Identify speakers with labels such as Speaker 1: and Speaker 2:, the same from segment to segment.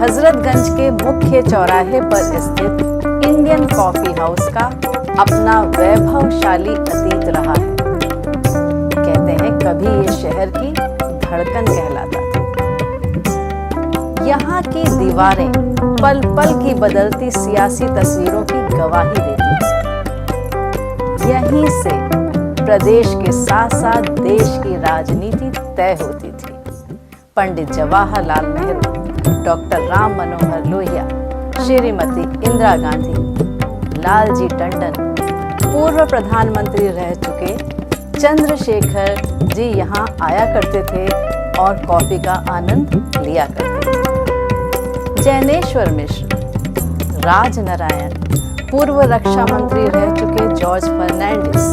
Speaker 1: हजरतगंज के मुख्य चौराहे पर स्थित इंडियन कॉफी हाउस का अपना वैभवशाली अतीत रहा है। कहते हैं कभी ये शहर की धड़कन कहलाता था। यहाँ की दीवारें पल पल की बदलती सियासी तस्वीरों की गवाही देती थी। यहीं से प्रदेश के साथ साथ देश की राजनीति तय होती थी। पंडित जवाहरलाल नेहरू, डॉक्टर राम मनोहर लोहिया, श्रीमती इंदिरा गांधी, लालजी टंडन, पूर्व प्रधानमंत्री रह चुके चंद्रशेखर जी यहाँ आया करते थे और कॉफी का आनंद लिया करते थे। जैनेश्वर मिश्र, राजनारायण, पूर्व रक्षा मंत्री रह चुके जॉर्ज फर्नांडिस,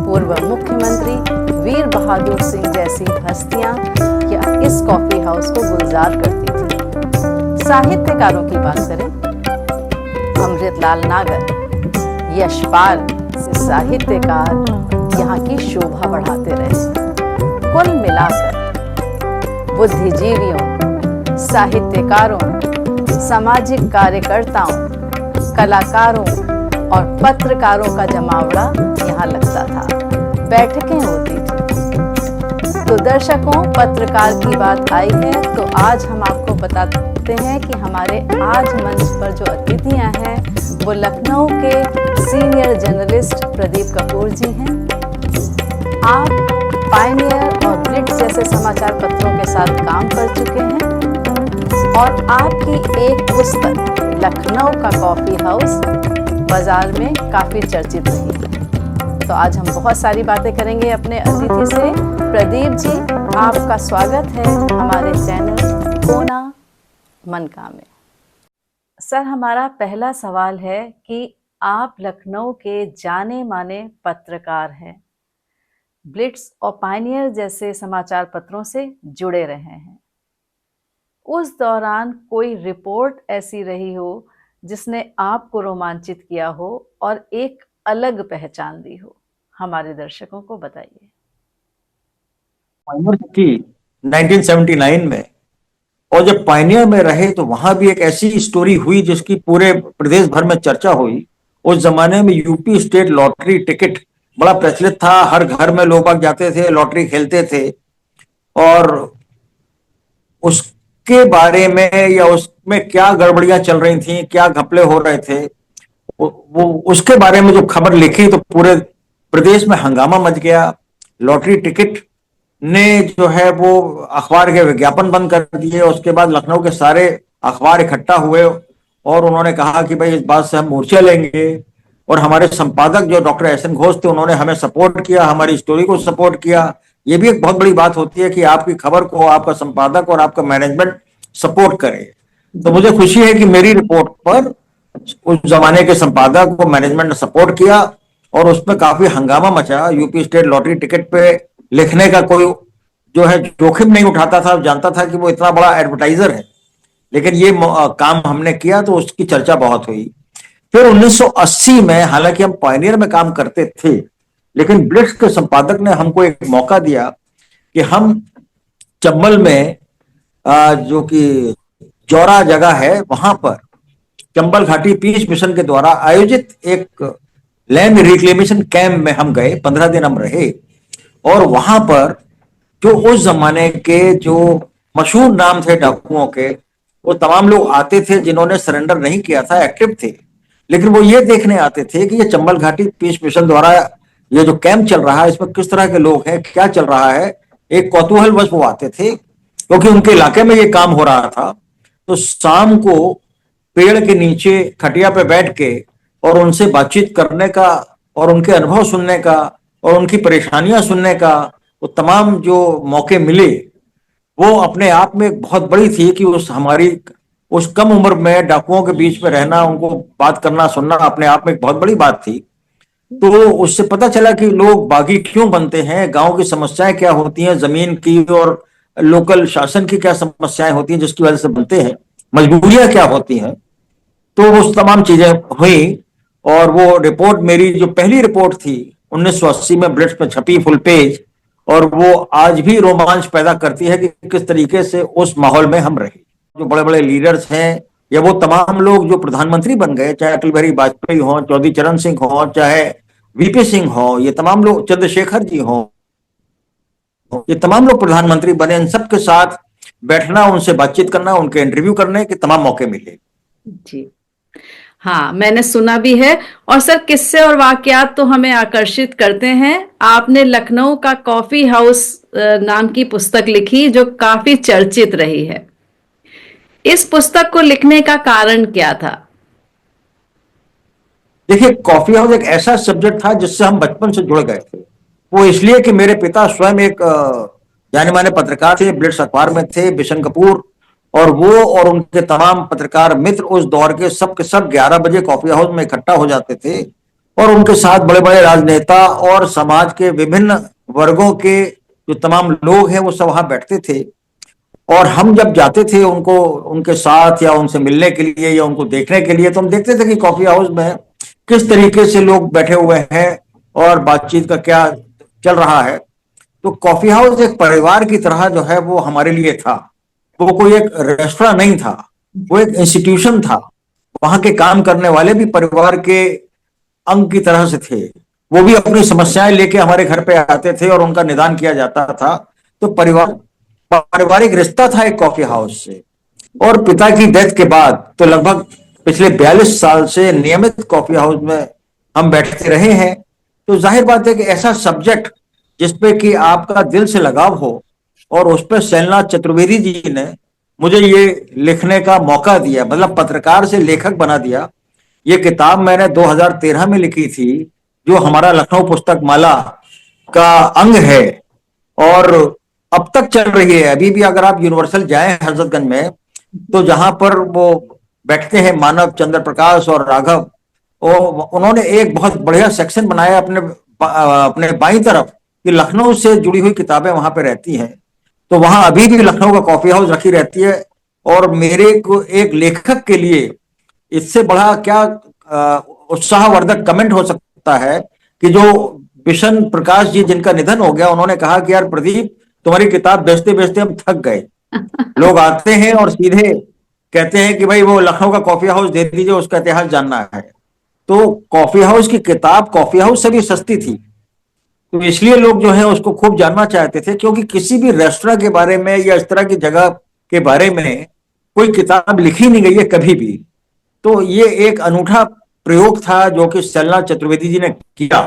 Speaker 1: पूर्व मुख्यमंत्री वीर बहादुर सिंह जैसी हस्तियां इस कॉफी हाउस को गुलजार करती थी। साहित्यकारों की बात करें, अमृतलाल नागर, यशपाल से साहित्यकार यहाँ की शोभा बढ़ाते रहे। कुल मिलाकर बुद्धिजीवियों, साहित्यकारों, सामाजिक कार्यकर्ताओं, कलाकारों और पत्रकारों का जमावड़ा यहाँ लगता था। बैठकें होती थी। तो दर्शकों, पत्रकार की बात आई है तो आज हम आपको बताते हैं कि हमारे आज मंच पर जो अतिथियां हैं वो लखनऊ के सीनियर जर्नलिस्ट प्रदीप कपूर जी हैं। आप पायनियर और ब्लिट्स जैसे समाचार पत्रों के साथ काम कर चुके हैं और आपकी एक पुस्तक लखनऊ का कॉफी हाउस बाजार में काफी चर्चित रही है। तो आज हम बहुत सारी बातें करेंगे अपने अतिथि से। प्रदीप जी, आपका स्वागत है हमारे चैनल कोना मन का में। सर, हमारा पहला सवाल है कि आप लखनऊ के जाने माने पत्रकार हैं, ब्लिट्स और पायनियर जैसे समाचार पत्रों से जुड़े रहे हैं। उस दौरान कोई रिपोर्ट ऐसी रही हो जिसने आपको रोमांचित किया हो और एक अलग पहचान दी हो, हमारे दर्शकों को बताइए।
Speaker 2: पायनियर थी 1979 में, और जब पायनियर में रहे तो वहां भी एक ऐसी स्टोरी हुई जिसकी पूरे प्रदेश भर में चर्चा हुई। उस जमाने में यूपी स्टेट लॉटरी टिकट बड़ा प्रचलित था। हर घर में लोग बाग जाते थे, लॉटरी खेलते थे, और उसके बारे में या उसमें क्या गड़बड़ियां चल रही थी, क्या घपले हो रहे थे, वो उसके बारे में जो खबर लिखी तो पूरे प्रदेश में हंगामा मच गया। लॉटरी टिकट ने जो है वो अखबार के विज्ञापन बंद कर दिए। उसके बाद लखनऊ के सारे अखबार इकट्ठा हुए और उन्होंने कहा कि भाई इस बात से हम मोर्चा लेंगे। और हमारे संपादक जो डॉक्टर एस एन घोष थे, उन्होंने हमें सपोर्ट किया, हमारी स्टोरी को सपोर्ट किया। ये भी एक बहुत बड़ी बात होती है कि आपकी खबर को आपका संपादक और आपका मैनेजमेंट सपोर्ट करे। तो मुझे खुशी है कि मेरी रिपोर्ट पर उस जमाने के संपादक को मैनेजमेंट ने सपोर्ट किया और उसमें काफी हंगामा मचा। यूपी स्टेट लॉटरी टिकट पे लिखने का कोई जो है जोखिम नहीं उठाता था, जानता था कि वो इतना बड़ा एडवर्टाइजर है, लेकिन ये काम हमने किया तो उसकी चर्चा बहुत हुई। फिर 1980 में, हालांकि हम पायनियर में काम करते थे, लेकिन ब्लिट्स के संपादक ने हमको एक मौका दिया कि हम चंबल में जो कि जौरा जगह है, वहां पर चंबल घाटी पीस मिशन के द्वारा आयोजित एक लैंड रिक्लेमेशन कैंप में हम गए। 15 दिन हम रहे और वहां पर जो उस जमाने के जो मशहूर नाम थे डाकुओं के, वो तमाम लोग आते थे जिन्होंने सरेंडर नहीं किया था, एक्टिव थे, लेकिन वो ये देखने आते थे कि ये चंबल घाटी पीस मिशन द्वारा ये जो कैंप चल रहा है इसमें किस तरह के लोग हैं, क्या चल रहा है। एक कौतूहलवश वो आते थे क्योंकि उनके इलाके में ये काम हो रहा था। तो शाम को पेड़ के नीचे खटिया पे बैठ के और उनसे बातचीत करने का और उनके अनुभव सुनने का और उनकी परेशानियां सुनने का वो तमाम जो मौके मिले, वो अपने आप में बहुत बड़ी थी कि उस कम उम्र में डाकुओं के बीच में रहना, उनको बात करना सुनना अपने आप में एक बहुत बड़ी बात थी। तो उससे पता चला कि लोग बागी क्यों बनते हैं, गांव की समस्याएं क्या होती हैं, जमीन की और लोकल शासन की क्या समस्याएं होती हैं जिसकी वजह से बनते हैं, मजबूरियां क्या होती हैं। तो वो तमाम चीजें हुई और वो रिपोर्ट, मेरी जो पहली रिपोर्ट थी 1980 में ब्लिट्स में छपी, फुल पेज, और वो आज भी रोमांच पैदा करती है कि किस तरीके से उस माहौल में हम रहे। जो बड़े बड़े लीडर्स हैं, या वो तमाम लोग जो प्रधानमंत्री बन गए, चाहे अटल बिहारी वाजपेयी हो, चौधरी चरण सिंह हो, चाहे वीपी सिंह हो, ये तमाम लोग, चंद्रशेखर जी हो, ये तमाम लोग प्रधानमंत्री बने, इन सबके साथ बैठना, उनसे बातचीत करना, उनके इंटरव्यू करने के तमाम मौके मिले।
Speaker 1: जी हाँ, मैंने सुना भी है। और सर, किस्से और वाकयात तो हमें आकर्षित करते हैं। आपने लखनऊ का कॉफी हाउस नाम की पुस्तक लिखी, जो काफी चर्चित रही है। इस पुस्तक को लिखने का कारण क्या था?
Speaker 2: देखिए, कॉफी हाउस एक ऐसा सब्जेक्ट था जिससे हम बचपन से जुड़ गए थे। वो इसलिए कि मेरे पिता स्वयं एक जाने माने पत्रकार थे, ब्लिट्स अखबार में थे, बिशन कपूर, और वो और उनके तमाम पत्रकार मित्र उस दौर के सब 11 बजे कॉफी हाउस में इकट्ठा हो जाते थे, और उनके साथ बड़े बड़े राजनेता और समाज के विभिन्न वर्गों के जो तमाम लोग हैं वो सब वहां बैठते थे। और हम जब जाते थे उनको, उनके साथ या उनसे मिलने के लिए या उनको देखने के लिए, तो हम देखते थे कि कॉफी हाउस में किस तरीके से लोग बैठे हुए हैं और बातचीत का क्या चल रहा है। तो कॉफी हाउस एक परिवार की तरह जो है वो हमारे लिए था। वो कोई एक रेस्टोरेंट नहीं था, वो एक इंस्टीट्यूशन था। वहां के काम करने वाले भी परिवार के अंग की तरह से थे। वो भी अपनी समस्याएं लेके हमारे घर पे आते थे और उनका निदान किया जाता था। तो पारिवारिक रिश्ता था एक कॉफी हाउस से। और पिता की डेथ के बाद तो लगभग पिछले 42 साल से नियमित कॉफी हाउस में हम बैठते रहे हैं। तो जाहिर बात है कि ऐसा सब्जेक्ट जिसपे कि आपका दिल से लगाव हो, और उस पर शैलनाथ चतुर्वेदी जी ने मुझे ये लिखने का मौका दिया, मतलब पत्रकार से लेखक बना दिया। ये किताब मैंने 2013 में लिखी थी, जो हमारा लखनऊ पुस्तक माला का अंग है, और अब तक चल रही है। अभी भी अगर आप यूनिवर्सल जाएं हजरतगंज में, तो जहां पर वो बैठते हैं मानव, चंद्र प्रकाश और राघव, उन्होंने एक बहुत बढ़िया सेक्शन बनाया अपने अपने बाईं तरफ, कि लखनऊ से जुड़ी हुई किताबें वहां पे रहती हैं। तो वहां अभी भी लखनऊ का कॉफी हाउस रखी रहती है। और मेरे को एक लेखक के लिए इससे बड़ा क्या उत्साहवर्धक कमेंट हो सकता है, कि जो बिशन प्रकाश जी जिनका निधन हो गया, उन्होंने कहा कि यार प्रदीप, तुम्हारी किताब बेचते बेचते हम थक गए। लोग आते हैं और सीधे कहते हैं कि भाई वो लखनऊ का कॉफी हाउस दे दीजिए, उसका इतिहास जानना है। तो कॉफी हाउस की किताब कॉफी हाउस से भी सस्ती थी, तो इसलिए लोग जो है उसको खूब जानना चाहते थे। क्योंकि किसी भी रेस्टोरेंट के बारे में या इस तरह की जगह के बारे में कोई किताब लिखी नहीं गई है कभी भी। तो ये एक अनूठा प्रयोग था जो कि शैलनाथ चतुर्वेदी जी ने किया,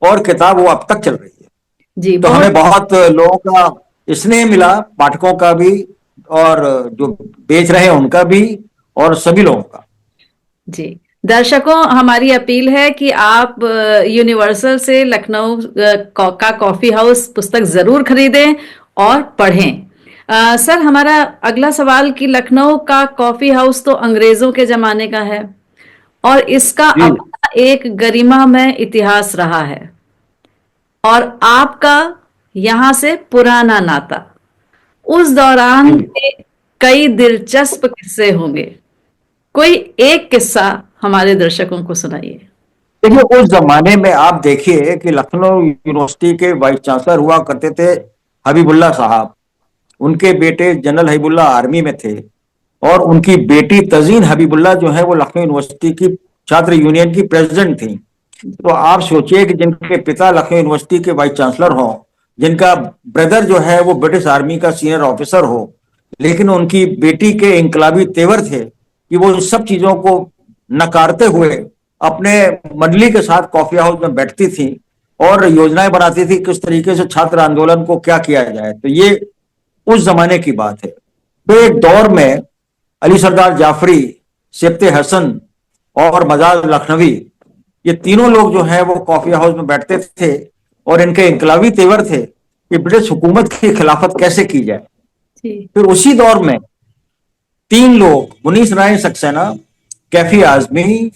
Speaker 2: और किताब वो अब तक चल रही है।
Speaker 1: जी,
Speaker 2: तो हमें बहुत लोगों का स्नेह मिला, पाठकों का भी, और जो बेच रहे हैं उनका भी, और सभी लोगों का।
Speaker 1: जी, दर्शकों, हमारी अपील है कि आप यूनिवर्सल से लखनऊ का कॉफी हाउस पुस्तक जरूर खरीदें और पढ़ें। सर, हमारा अगला सवाल कि लखनऊ का कॉफी हाउस तो अंग्रेजों के जमाने का है, और इसका अपना एक गरिमामय इतिहास रहा है, और आपका यहां से पुराना नाता। उस दौरान के कई दिलचस्प किस्से होंगे। कोई एक किस्सा हमारे दर्शकों को सुनाइए।
Speaker 2: देखिए, उस जमाने में आप देखिए कि लखनऊ यूनिवर्सिटी के वाइस चांसलर हुआ करते थे हबीबुल्ला साहब। उनके बेटे जनरल हबीबुल्ला आर्मी में थे, और उनकी बेटी तजीन हबीबुल्ला जो है वो लखनऊ यूनिवर्सिटी की छात्र यूनियन की प्रेसिडेंट थी। तो आप सोचिए कि जिनके पिता लखनऊ यूनिवर्सिटी के वाइस चांसलर हो, जिनका ब्रदर जो है वो ब्रिटिश आर्मी का सीनियर ऑफिसर हो, लेकिन उनकी बेटी के इंकलाबी तेवर थे कि वो इन सब चीजों को नकारते हुए अपने मंडली के साथ कॉफी हाउस में बैठती थी और योजनाएं बनाती थी किस तरीके से छात्र आंदोलन को क्या किया जाए। तो ये उस जमाने की बात है। तो एक दौर में अली सरदार जाफरी, सिब्ते हसन और मजाज लखनवी, ये तीनों लोग जो है वो कॉफी हाउस में बैठते थे, और इनके इंकलाबी तेवर थे कि ब्रिटिश हुकूमत की खिलाफत कैसे की जाए। फिर उसी दौर में तीन लोग, मुनीस राय सक्सेना, कैफी आजमी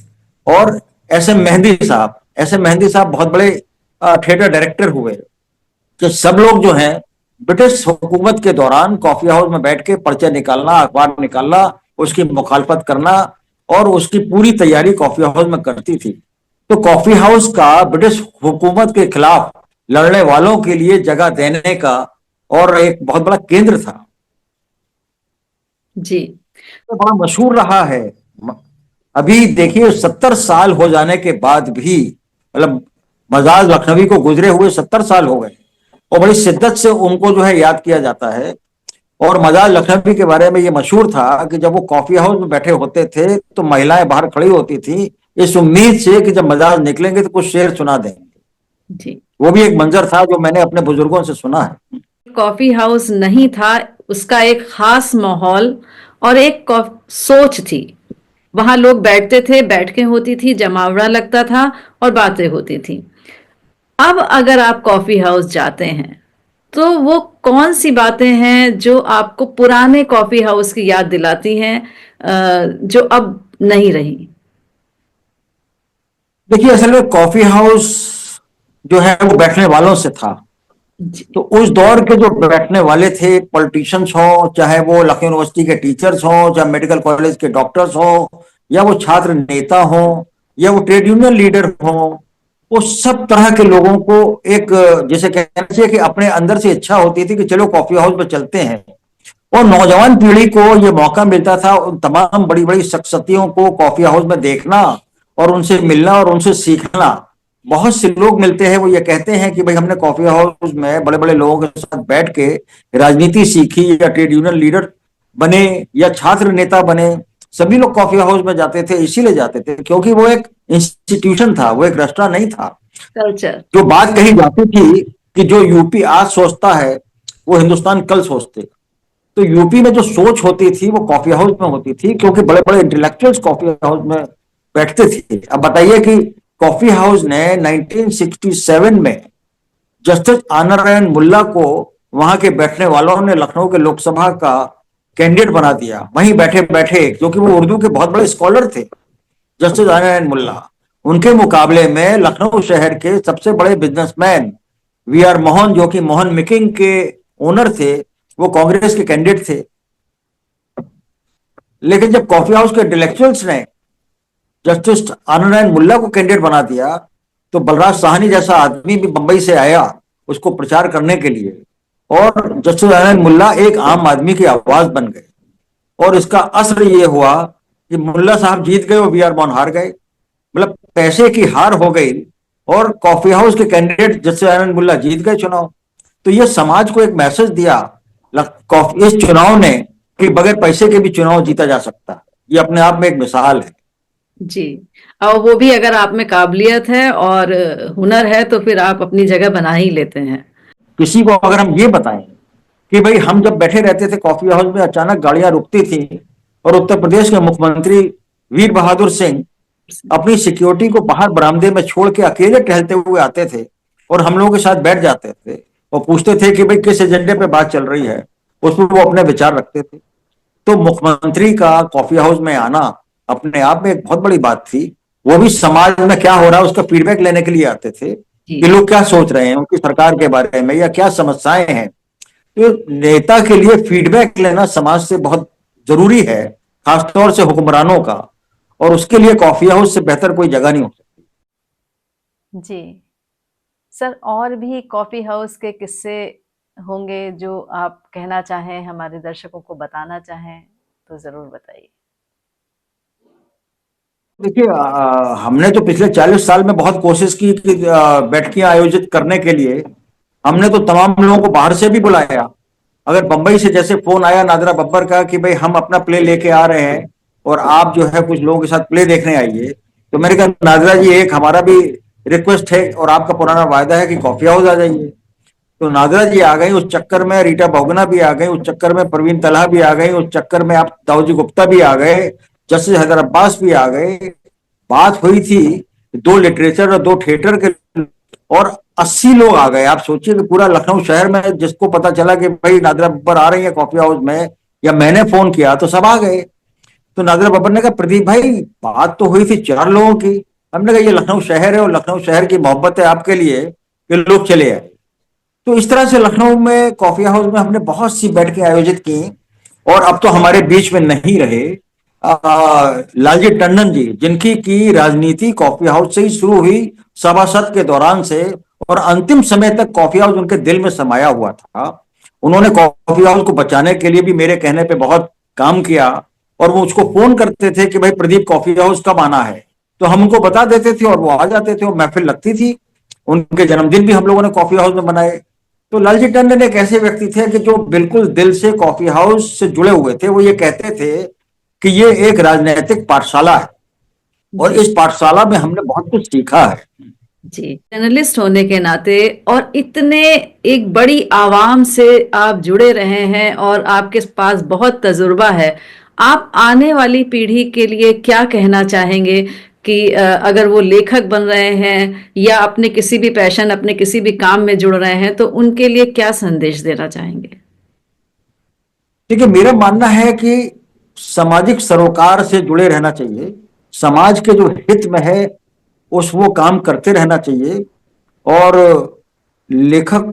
Speaker 2: और एस एम मेहंदी साहब। एस एम मेहंदी साहब बहुत बड़े थिएटर डायरेक्टर हुए, कि सब लोग जो हैं ब्रिटिश हुकूमत के दौरान कॉफी हाउस में बैठ के पर्चे निकालना, अखबार निकालना, उसकी मुखालफत करना, और उसकी पूरी तैयारी कॉफी हाउस में करती थी। तो कॉफी हाउस का ब्रिटिश हुकूमत के खिलाफ लड़ने वालों के लिए जगह देने का और एक बहुत बड़ा केंद्र था।
Speaker 1: जी।
Speaker 2: तो बड़ा मशहूर रहा है। म- अभी देखिए 70 साल हो जाने के बाद भी, मतलब मजाज लखनवी को गुजरे हुए 70 साल हो गए और बड़ी शिद्दत से उनको जो है याद किया जाता है। और मजाज लखनवी के बारे में ये मशहूर था कि जब वो कॉफी हाउस में बैठे होते थे तो महिलाएं बाहर खड़ी होती थी इस उम्मीद से कि जब मजाज निकलेंगे तो कुछ शेर सुना देंगे।
Speaker 1: जी।
Speaker 2: वो भी एक मंजर था जो मैंने अपने बुजुर्गों से सुना है।
Speaker 1: कॉफी हाउस नहीं था, उसका एक खास माहौल और एक सोच थी। वहां लोग बैठते थे, बैठकें होती थी, जमावड़ा लगता था और बातें होती थी। अब अगर आप कॉफी हाउस जाते हैं तो वो कौन सी बातें हैं जो आपको पुराने कॉफी हाउस की याद दिलाती हैं, जो अब नहीं रही?
Speaker 2: देखिए असल में कॉफी हाउस जो है वो बैठने वालों से था।
Speaker 1: जी।
Speaker 2: तो उस दौर के जो बैठने वाले थे, पॉलिटिशियंस हो, चाहे वो लखनऊ यूनिवर्सिटी के टीचर्स हो, चाहे मेडिकल कॉलेज के डॉक्टर्स हो, या वो छात्र नेता हो, या वो ट्रेड यूनियन लीडर हो, वो सब तरह के लोगों को एक, जैसे कहना चाहिए कि अपने अंदर से इच्छा होती थी कि चलो कॉफी हाउस में चलते हैं। और नौजवान पीढ़ी को ये मौका मिलता था उन तमाम बड़ी बड़ी शख्सियतों को कॉफी हाउस में देखना और उनसे मिलना और उनसे सीखना। बहुत से लोग मिलते हैं, वो ये कहते हैं कि भाई हमने कॉफी हाउस में बड़े बड़े लोगों के साथ बैठ के राजनीति सीखी, या ट्रेड यूनियन लीडर बने, या छात्र नेता बने। सभी लोग कॉफी हाउस में जाते थे, इसीलिए जाते थे क्योंकि वो एक इंस्टीट्यूशन था, वो एक रेस्टोरेंट नहीं था।
Speaker 1: कल्चर।
Speaker 2: जो बात कही जाती थी कि जो यूपी आज सोचता है वो हिंदुस्तान कल सोचते। तो यूपी में जो सोच होती थी वो कॉफी हाउस में होती थी, क्योंकि बड़े बड़े इंटेलेक्चुअल्स कॉफी हाउस में बैठते थे। अब बताइए कि कॉफी हाउस ने 1967 में जस्टिस आनंद मुल्ला को वहां के बैठने वालों ने लखनऊ के लोकसभा का कैंडिडेट बना दिया, वहीं बैठे बैठे, क्योंकि वो उर्दू के बहुत बड़े स्कॉलर थे जस्टिस आनंद मुल्ला। उनके मुकाबले में लखनऊ शहर के सबसे बड़े बिजनेसमैन वी आर मोहन, जो कि मोहन मेकिंग के ओनर थे, वो कांग्रेस के कैंडिडेट थे। लेकिन जब कॉफी हाउस के इंटेलेक्चुअल्स ने जस्टिस आनंद मुल्ला को कैंडिडेट बना दिया तो बलराज साहनी जैसा आदमी भी बंबई से आया उसको प्रचार करने के लिए, और जस्टिस आनंद मुल्ला एक आम आदमी की आवाज बन गए। और इसका असर ये हुआ कि मुल्ला साहब जीत गए और वी आर मोहन हार गए। मतलब पैसे की हार हो गई और कॉफी हाउस के कैंडिडेट जस्टिस आनंद मुल्ला जीत गए चुनाव। तो ये समाज को एक मैसेज दिया इस चुनाव ने कि बगैर पैसे के भी चुनाव जीता जा सकता है। ये अपने आप में एक मिसाल है।
Speaker 1: जी। और वो भी अगर आप में काबिलियत है और हुनर है तो फिर आप अपनी जगह बना ही लेते हैं।
Speaker 2: किसी को अगर हम ये बताएं कि भाई हम जब बैठे रहते थे कॉफी हाउस में, अचानक गाड़ियां रुकती थी और उत्तर प्रदेश के मुख्यमंत्री वीर बहादुर सिंह अपनी सिक्योरिटी को बाहर बरामदे में छोड़ के अकेले टहलते हुए आते थे और हम लोगों के साथ बैठ जाते थे और पूछते थे कि भाई किस एजेंडे पे बात चल रही है, उसमें वो अपने विचार रखते थे। तो मुख्यमंत्री का कॉफी हाउस में आना अपने आप में एक बहुत बड़ी बात थी। वो भी समाज में क्या हो रहा है उसका फीडबैक लेने के लिए आते थे
Speaker 1: जी।
Speaker 2: कि लोग क्या सोच रहे हैं उनकी सरकार के बारे में या क्या समस्याएं हैं। तो नेता के लिए फीडबैक लेना समाज से बहुत जरूरी है, खासतौर से हुक्मरानों का। और उसके लिए कॉफी हाउस से बेहतर कोई जगह नहीं हो सकती।
Speaker 1: जी। सर, और भी कॉफी हाउस के किस्से होंगे जो आप कहना चाहें, हमारे दर्शकों को बताना चाहें तो जरूर बताइए।
Speaker 2: देखिए हमने तो पिछले 40 साल में बहुत कोशिश की कि बैठकियां आयोजित करने के लिए। हमने तो तमाम लोगों को बाहर से भी बुलाया। अगर बंबई से जैसे फोन आया नादरा बब्बर का कि भाई हम अपना प्ले लेके आ रहे हैं और आप जो है कुछ लोगों के साथ प्ले देखने आइए, तो मैंने कहा नादरा जी एक हमारा भी रिक्वेस्ट है और आपका पुराना वायदा है कि कॉफी हाउस आ जाइए। तो नादरा जी आ गई, उस चक्कर में रीटा बहुगुना भी आ गई, उस चक्कर में परवीन तलहा भी आ गई, उस चक्कर में आप दाऊजी गुप्ता भी आ गए, जस्टिस हैदर अब्बास भी आ गए। बात हुई थी दो लिटरेचर और दो थिएटर के, और 80 लोग आ गए। आप सोचिए कि पूरा लखनऊ शहर में जिसको पता चला कि भाई नादरा बब्बर आ रही है कॉफी हाउस में, या मैंने फोन किया, तो सब आ गए। तो नादरा बब्बर ने कहा प्रदीप भाई बात तो हुई थी 4 लोगों की। हमने कहा ये लखनऊ शहर है और लखनऊ शहर की मोहब्बत है आपके लिए कि लोग चले आए। तो इस तरह से लखनऊ में कॉफी हाउस में हमने बहुत सी बैठकें आयोजित की। और अब तो हमारे बीच में नहीं रहे लालजी टंडन जी, जिनकी की राजनीति कॉफी हाउस से ही शुरू हुई, सभासद के दौरान से, और अंतिम समय तक कॉफी हाउस उनके दिल में समाया हुआ था। उन्होंने कॉफी हाउस को बचाने के लिए भी मेरे कहने पे बहुत काम किया, और वो उसको फोन करते थे कि भाई प्रदीप कॉफी हाउस कब आना है, तो हम उनको बता देते थे और वो आ जाते थे और महफिल लगती थी। उनके जन्मदिन भी हम लोगों ने कॉफी हाउस में बनाए। तो लालजी टंडन एक ऐसे व्यक्ति थे कि जो बिल्कुल दिल से कॉफी हाउस से जुड़े हुए थे। वो ये कहते थे कि ये एक राजनीतिक पाठशाला है और
Speaker 1: जी
Speaker 2: इस पाठशाला में हमने बहुत कुछ सीखा है।
Speaker 1: जी, जर्नलिस्ट होने के नाते और इतने एक बड़ी आवाम से आप जुड़े रहे हैं और आपके पास बहुत तजुर्बा है, आप आने वाली पीढ़ी के लिए क्या कहना चाहेंगे कि अगर वो लेखक बन रहे हैं या अपने किसी भी पैशन, अपने किसी भी काम में जुड़ रहे हैं, तो उनके लिए क्या संदेश देना चाहेंगे?
Speaker 2: देखिए, मेरा मानना है कि सामाजिक सरोकार से जुड़े रहना चाहिए। समाज के जो हित में है उस वो काम करते रहना चाहिए। और लेखक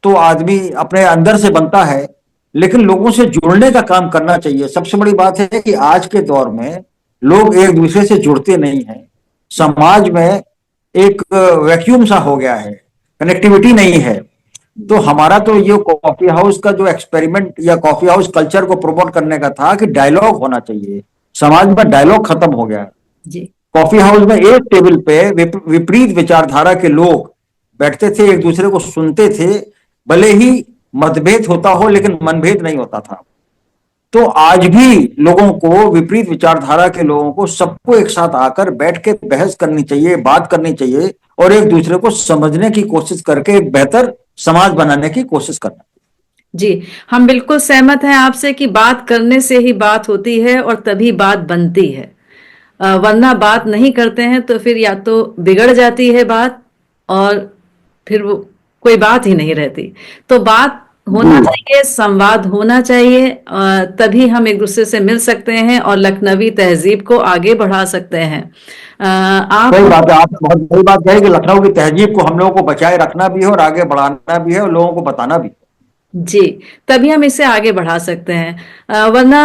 Speaker 2: तो आदमी अपने अंदर से बनता है, लेकिन लोगों से जुड़ने का काम करना चाहिए। सबसे बड़ी बात है कि आज के दौर में लोग एक दूसरे से जुड़ते नहीं हैं। समाज में एक वैक्यूम सा हो गया है, कनेक्टिविटी नहीं है। तो हमारा तो ये कॉफी हाउस का जो एक्सपेरिमेंट या कॉफी हाउस कल्चर को प्रमोट करने का था कि डायलॉग होना चाहिए। समाज में डायलॉग खत्म हो गया है।
Speaker 1: जी
Speaker 2: कॉफी हाउस में एक टेबल पे विपरीत विचारधारा के लोग बैठते थे, एक दूसरे को सुनते थे। भले ही मतभेद होता हो लेकिन मनभेद नहीं होता था। तो आज भी लोगों को, विपरीत विचारधारा के लोगों को, सबको एक साथ आकर बैठ के बहस करनी चाहिए, बात करनी चाहिए और एक दूसरे को समझने की कोशिश करके एक बेहतर समाज बनाने की कोशिश करना।
Speaker 1: जी, हम बिल्कुल सहमत हैं आपसे कि बात करने से ही बात होती है और तभी बात बनती है। वरना बात नहीं करते हैं तो फिर या तो बिगड़ जाती है बात और फिर वो कोई बात ही नहीं रहती। तो बात होना चाहिए, संवाद होना चाहिए, तभी हम एक दूसरे से मिल सकते हैं और लखनवी तहजीब को आगे बढ़ा सकते हैं। आप
Speaker 2: सही बात है, आपने बहुत बड़ी बात कही कि लखनऊ की तहजीब को हम लोगों को बचाए रखना भी है और आगे बढ़ाना भी है और लोगों को बताना भी है।
Speaker 1: जी, तभी हम इसे आगे बढ़ा सकते हैं। वरना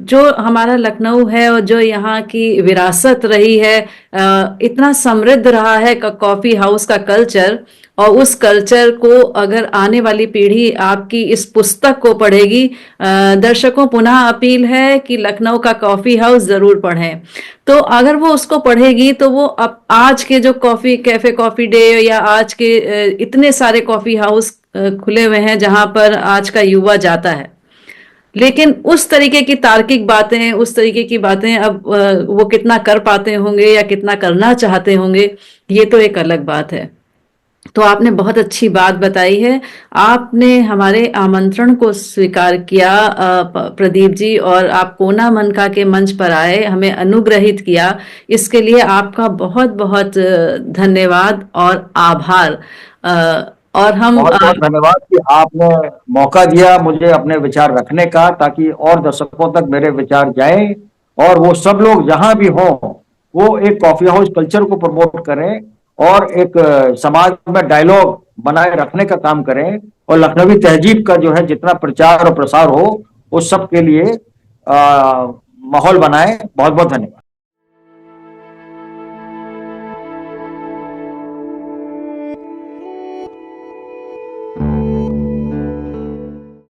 Speaker 1: जो हमारा लखनऊ है और जो यहाँ की विरासत रही है, इतना समृद्ध रहा है कॉफी हाउस का कल्चर, और उस कल्चर को अगर आने वाली पीढ़ी आपकी इस पुस्तक को पढ़ेगी, दर्शकों पुनः अपील है कि लखनऊ का कॉफी हाउस जरूर पढ़ें। तो अगर वो उसको पढ़ेगी तो वो अब आज के जो कॉफी कैफे, कॉफी डे या आज के इतने सारे कॉफी हाउस खुले हुए हैं जहां पर आज का युवा जाता है, लेकिन उस तरीके की तार्किक बातें, उस तरीके की बातें अब वो कितना कर पाते होंगे या कितना करना चाहते होंगे, ये तो एक अलग बात है। तो आपने बहुत अच्छी बात बताई है। आपने हमारे आमंत्रण को स्वीकार किया प्रदीप जी, और आप कोना मनका के मंच पर आए, हमें अनुग्रहित किया। इसके लिए आपका बहुत बहुत धन्यवाद और आभार। और हम
Speaker 2: बहुत बहुत धन्यवाद कि आपने मौका दिया मुझे अपने विचार रखने का, ताकि और दर्शकों तक मेरे विचार जाएं और वो सब लोग जहां भी हों वो एक कॉफी हाउस कल्चर को प्रमोट करें और एक समाज में डायलॉग बनाए रखने का काम करें और लखनवी तहजीब का जो है जितना प्रचार और प्रसार हो उस सब के लिए माहौल बनाएं। बहुत बहुत धन्यवाद।